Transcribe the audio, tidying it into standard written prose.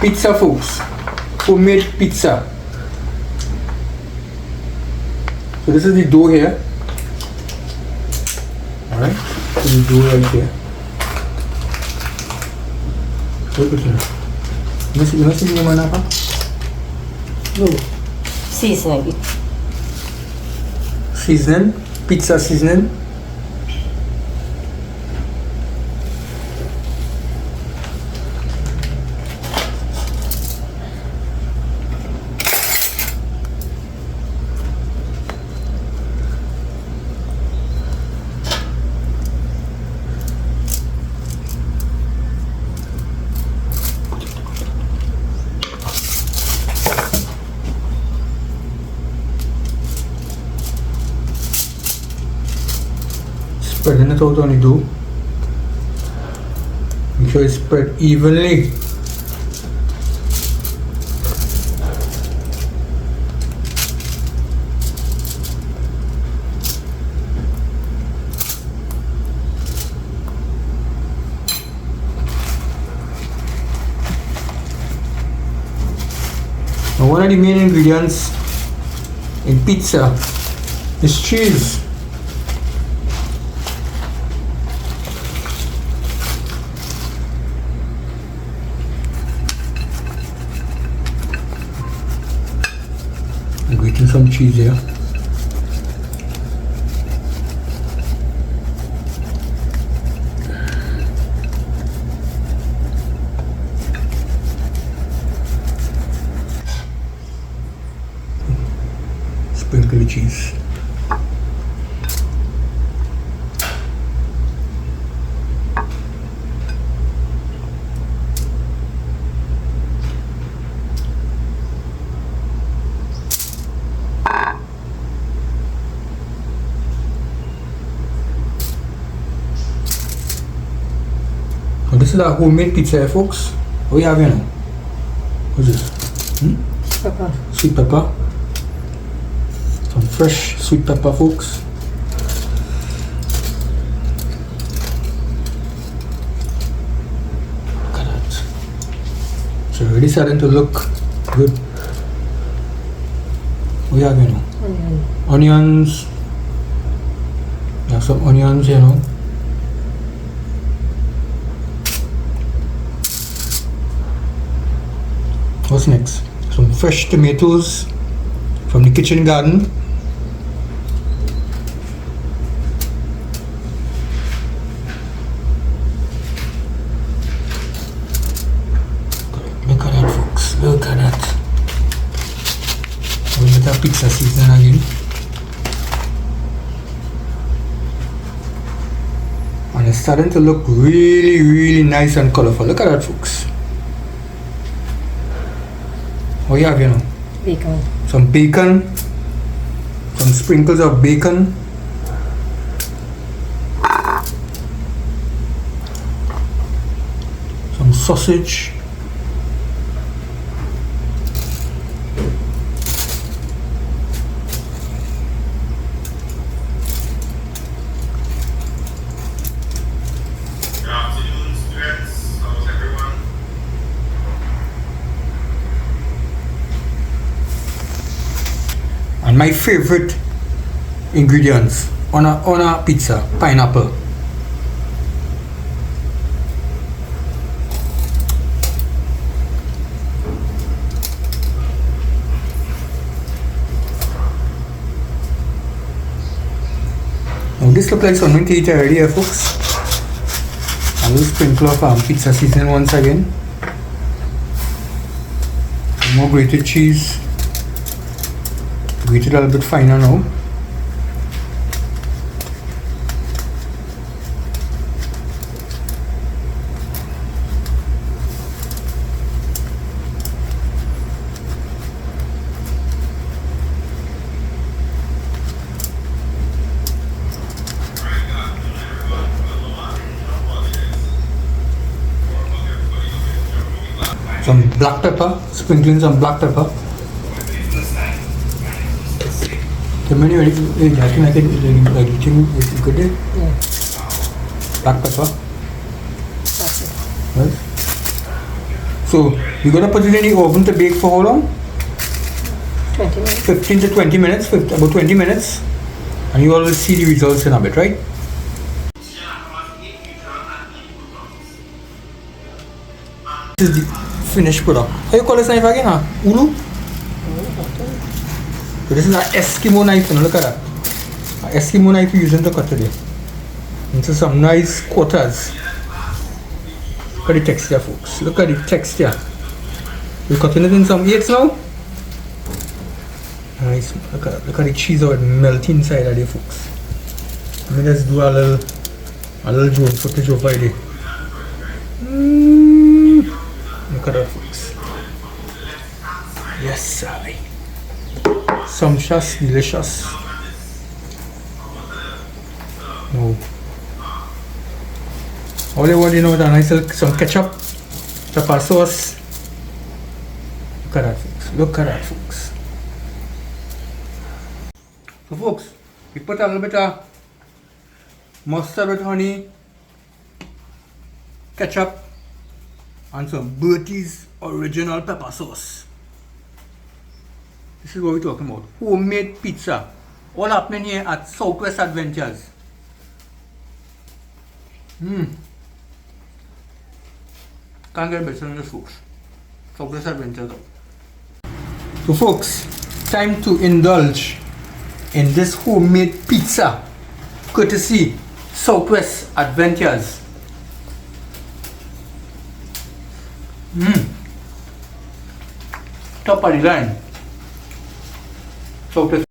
Pizza, folks. Homemade pizza. So this is the dough here. Alright, so the dough right here. Look at it. You must see the name apa? No. Seasoning. Seasoning, pizza seasoning. Spreading it out on the dough. Make sure it's spread evenly. Now one of the main ingredients in pizza is cheese. I'm grating some cheese here. Sprinkle the cheese. Now this is our homemade pizza here, folks. What you have here now? What's this? Pepper. Sweet pepper. Some fresh sweet pepper, folks. Look at that. So already starting to look good. What you have here now? Onion. Onions. You have some onions here now. What's next? Some fresh tomatoes from the kitchen garden. Look at that, folks. Look at that. We'll get our pizza seasoning again. And it's starting to look really, really nice and colorful. Look at that, folks. What you have here now? Bacon. Some bacon, some sprinkles of bacon, some sausage, Good afternoon, students. How's everyone? and my favorite ingredients on a pizza, pineapple. Now this looks like something to eat already here, folks. I will sprinkle of pizza seasoning once again. Some more grated cheese. Grate it a little bit finer now. Some black pepper, sprinkling some black pepper. The menu, I can make it like you could do. Yeah. Black pepper. Black Right? So we're gonna put it in the oven to bake for how long? 20 minutes. 15 to 20 minutes, about 20 minutes, and you all will see the results in a bit, right? This is the finished product. How you call this knife again? Huh? Ulu? So this is an Eskimo knife, you know, look at that. An Eskimo knife we're using to cut today. Into some nice quarters. Look at the texture, folks. Look at the texture. We're cutting it in some eighths now. Nice. Look at the cheese how it melt inside of there, folks. Let me just do a little drone footage over there. Look at that, folks. Yes, sir. Sumptuous, delicious. No. All I want, you know, with a nice little, some ketchup, pepper sauce. Look at that, folks. Look at that, folks. So, folks, we put a little bit of mustard with honey, ketchup, and some Bertie's original pepper sauce. This is what we're talking about. Homemade pizza. All happening here at Southwest Adventures. Can't get better than this, folks. Southwest Adventures. So, folks, time to indulge in this homemade pizza, courtesy Southwest Adventures. Top of the line. Southwest